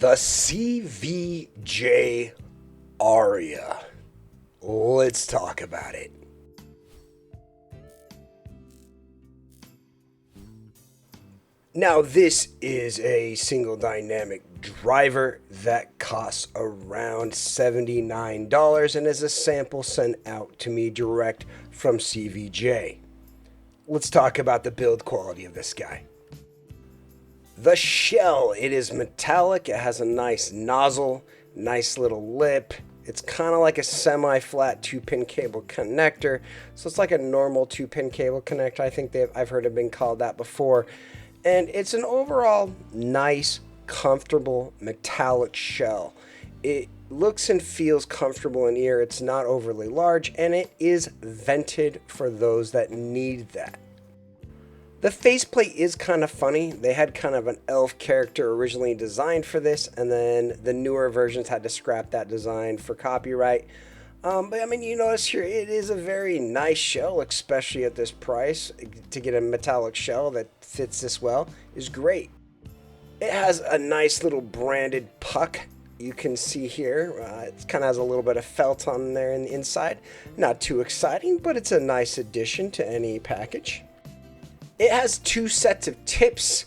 The CVJ Aria. Let's talk about it. Now, this is a single dynamic driver that costs around $79 and is a sample sent out to me direct from CVJ. Let's talk about the build quality of this guy. The shell, it is metallic, it has a nice nozzle, nice little lip. It's kind of like a semi-flat 2-pin cable connector, so it's like a normal 2-pin cable connector. I think I've heard it been called that before. And it's an overall nice, comfortable metallic shell. It looks and feels comfortable in ear. It's not overly large, and it is vented for those that need that. The faceplate is kind of funny. They had kind of an elf character originally designed for this, and then the newer versions had to scrap that design for copyright. But I mean, you notice here, it is a very nice shell, especially at this price. To get a metallic shell that fits this well is great. It has a nice little branded puck. You can see here, it kind of has a little bit of felt on there in the inside. Not too exciting, but it's a nice addition to any package. It has 2 sets of tips,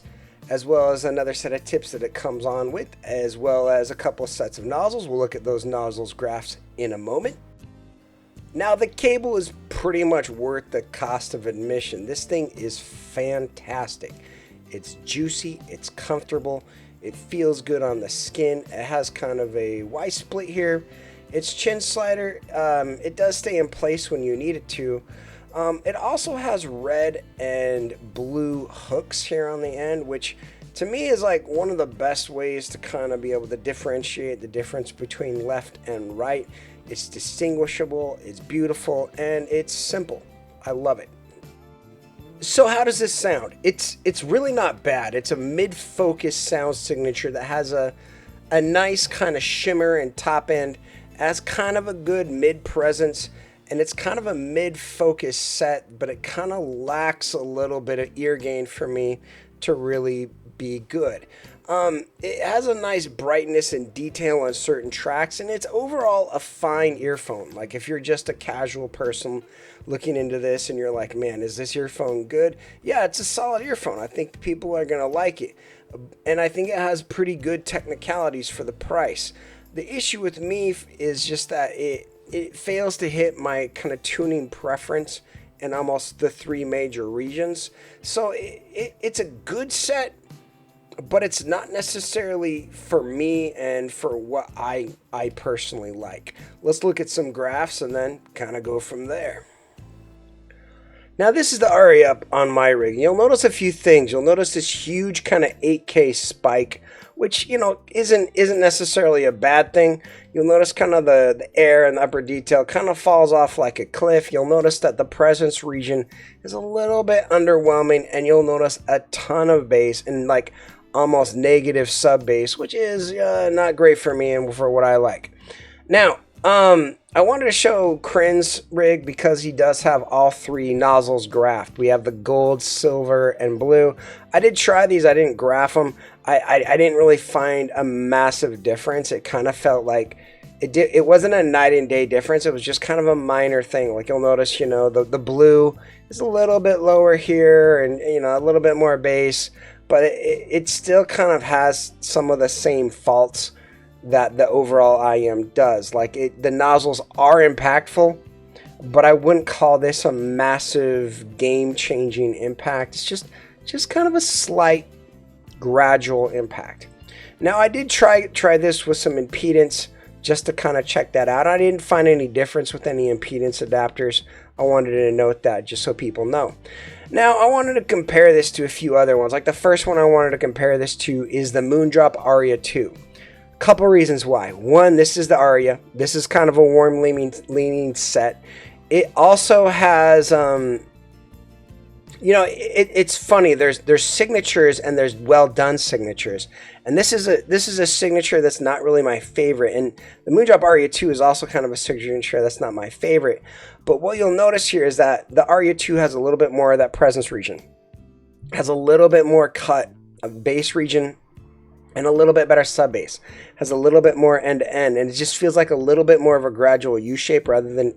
as well as another set of tips that it comes on with, as well as a couple sets of nozzles. We'll look at those nozzles graphs in a moment. Now, the cable is pretty much worth the cost of admission. This thing is fantastic. It's juicy, it's comfortable, it feels good on the skin. It has kind of a Y split here. Its chin slider, it does stay in place when you need it to. It also has red and blue hooks here on the end, which to me is like one of the best ways to kind of be able to differentiate the difference between left and right. It's distinguishable, it's beautiful, and it's simple. I love it. So how does this sound? It's really not bad. It's a mid-focus sound signature that has a nice kind of shimmer and top end, has kind of a good mid-presence, and it's kind of a mid-focus set, but it kind of lacks a little bit of ear gain for me to really be good. It has a nice brightness and detail on certain tracks, and it's overall a fine earphone. Like, if you're just a casual person looking into this and you're like, man, is this earphone good? Yeah, it's a solid earphone. I think people are going to like it. And I think it has pretty good technicalities for the price. The issue with me is just that it fails to hit my kind of tuning preference in almost the 3 major regions. So it's a good set, but it's not necessarily for me and for what I personally like. Let's look at some graphs and then kind of go from there. Now, this is the Aria up on my rig. You'll notice a few things. You'll notice this huge kind of 8K spike, which, you know, isn't necessarily a bad thing. You'll notice kind of the air and the upper detail kind of falls off like a cliff. You'll notice that the presence region is a little bit underwhelming, and you'll notice a ton of bass and like almost negative sub bass, which is not great for me and for what I like. Now, I wanted to show Crin's rig because he does have all 3 nozzles graphed. We have the gold, silver, and blue. I did try these. I didn't graph them. I didn't really find a massive difference. It kind of felt like it wasn't a night and day difference. It was just kind of a minor thing. Like, you'll notice, you know, the blue is a little bit lower here and, you know, a little bit more bass, but it still kind of has some of the same faults that the overall IM does. Like, the nozzles are impactful, but I wouldn't call this a massive game-changing impact. It's just kind of a slight gradual impact. Now, I did try this with some impedance just to kind of check that out. I didn't find any difference with any impedance adapters. I wanted to note that just so people know. Now, I wanted to compare this to a few other ones. Like, the first one I wanted to compare this to is the Moondrop Aria 2. Couple reasons why. One, this is the Aria. This is kind of a warm leaning set. It also has, you know, it's funny. There's signatures and there's well done signatures, and this is a signature that's not really my favorite. And the Moondrop Aria 2 is also kind of a signature that's not my favorite. But what you'll notice here is that the Aria 2 has a little bit more of that presence region, has a little bit more cut of bass region, and a little bit better sub bass. Has a little bit more end to end, and it just feels like a little bit more of a gradual U shape rather than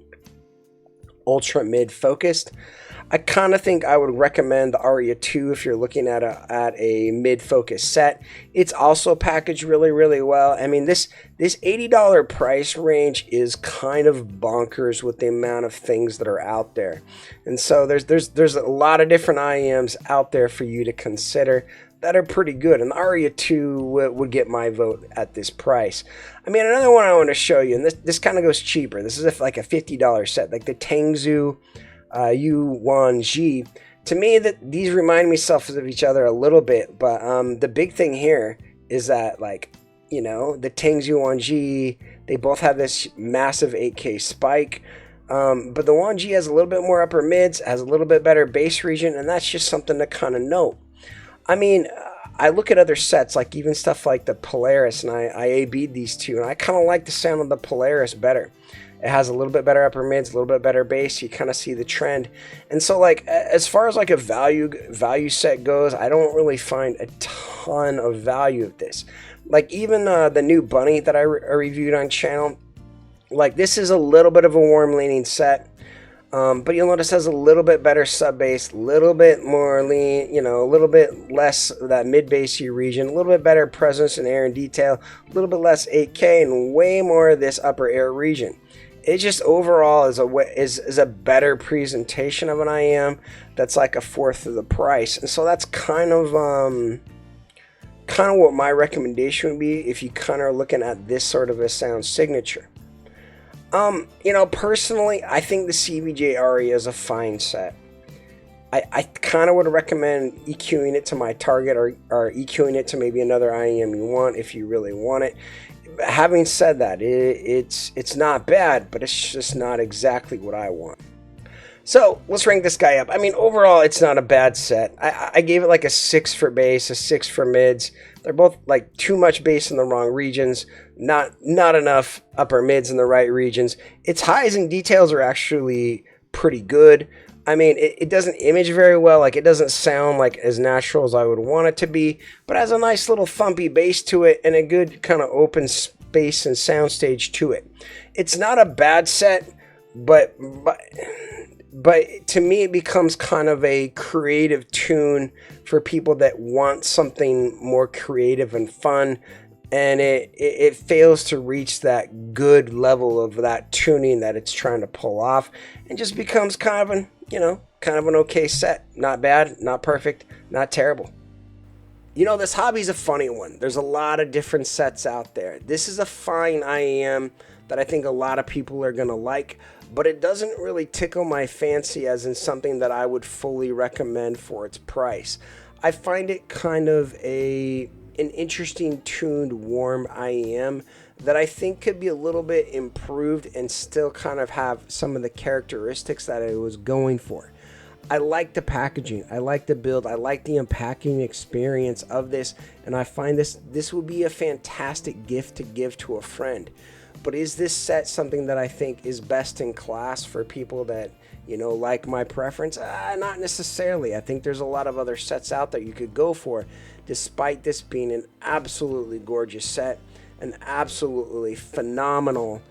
ultra mid focused. I kind of think I would recommend the Aria 2 if you're looking at a mid-focus set. It's also packaged really, really well. I mean, this $80 price range is kind of bonkers with the amount of things that are out there. And so there's a lot of different IEMs out there for you to consider that are pretty good. And the Aria 2 would get my vote at this price. I mean, another one I want to show you, and this kind of goes cheaper. This is like a $50 set, like the Tangzu U1G. To me, that these remind me of each other a little bit, but the big thing here is that, like, you know, the Tangzu U1G, they both have this massive 8K spike, but the 1G has a little bit more upper mids, has a little bit better bass region, and that's just something to kind of note. I mean, I look at other sets, like even stuff like the Polaris, and I A-B'd these two, and I kind of like the sound of the Polaris better. It has a little bit better upper mids, a little bit better bass. You kind of see the trend. And so, like, as far as like a value set goes, I don't really find a ton of value of this. Like, even the new Bunny that I reviewed on channel, like, this is a little bit of a warm leaning set. But you'll notice it has a little bit better sub bass, a little bit more lean, you know, a little bit less of that mid bassy region, a little bit better presence and air and detail, a little bit less 8K, and way more of this upper air region. It just overall is a better presentation of an IEM that's like a fourth of the price. And so that's kind of what my recommendation would be if you kind of are looking at this sort of a sound signature. You know, personally, I think the CVJ Aria is a fine set. I kind of would recommend EQing it to my target or EQing it to maybe another IEM you want if you really want it. Having said that, it's not bad, but it's just not exactly what I want. So let's rank this guy up. I mean, overall, it's not a bad set. I gave it like a 6 for bass, a 6 for mids. They're both like too much bass in the wrong regions, not enough upper mids in the right regions. Its highs and details are actually pretty good. I mean, it doesn't image very well. Like, it doesn't sound like as natural as I would want it to be, but it has a nice little thumpy bass to it and a good kind of open space and soundstage to it. It's not a bad set, but to me, it becomes kind of a creative tune for people that want something more creative and fun, and it fails to reach that good level of that tuning that it's trying to pull off, and just becomes kind of an okay set. Not bad, not perfect, not terrible. You know, this hobby's a funny one. There's a lot of different sets out there. This is a fine IEM that I think a lot of people are going to like, but it doesn't really tickle my fancy as in something that I would fully recommend for its price. I find it kind of an interesting tuned warm IEM that I think could be a little bit improved and still kind of have some of the characteristics that it was going for. I like the packaging, I like the build, I like the unpacking experience of this, and I find this would be a fantastic gift to give to a friend. But is this set something that I think is best in class for people that, you know, like my preference? Not necessarily. I think there's a lot of other sets out there you could go for, despite this being an absolutely gorgeous set, an absolutely phenomenal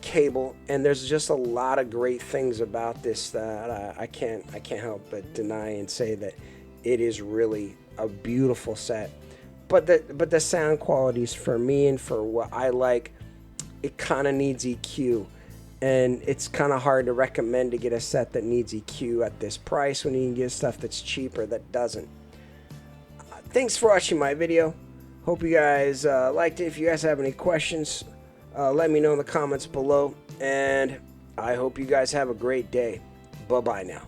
cable, and there's just a lot of great things about this that I can't help but deny and say that it is really a beautiful set. But the sound qualities for me and for what I like, it kind of needs EQ, and it's kind of hard to recommend to get a set that needs EQ at this price when you can get stuff that's cheaper that doesn't. Thanks for watching my video. Hope you guys liked it. If you guys have any questions, let me know in the comments below, and I hope you guys have a great day. Bye-bye now.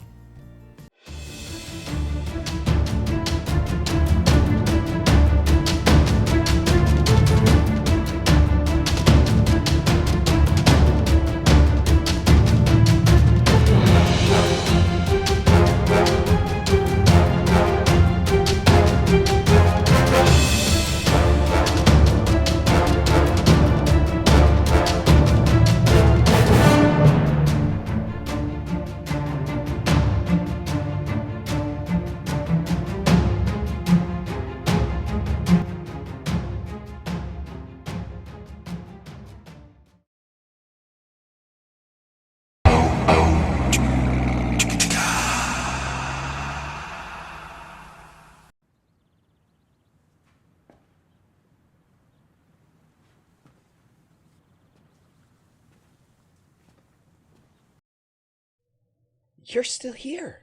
You're still here.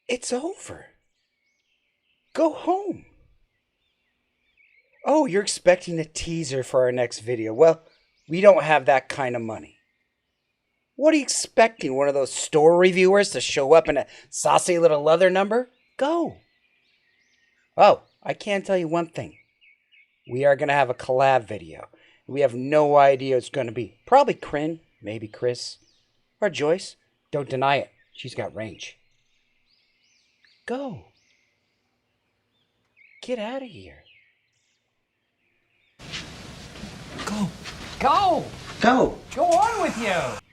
It's over. Go home. Oh, you're expecting a teaser for our next video. Well, we don't have that kind of money. What are you expecting? One of those store reviewers to show up in a saucy little leather number? Go. Oh, I can tell you one thing. We are going to have a collab video. We have no idea what it's going to be. Probably Kryn, maybe Chris, or Joyce. Don't deny it. She's got range. Go. Get out of here. Go! Go! Go. Go on with you!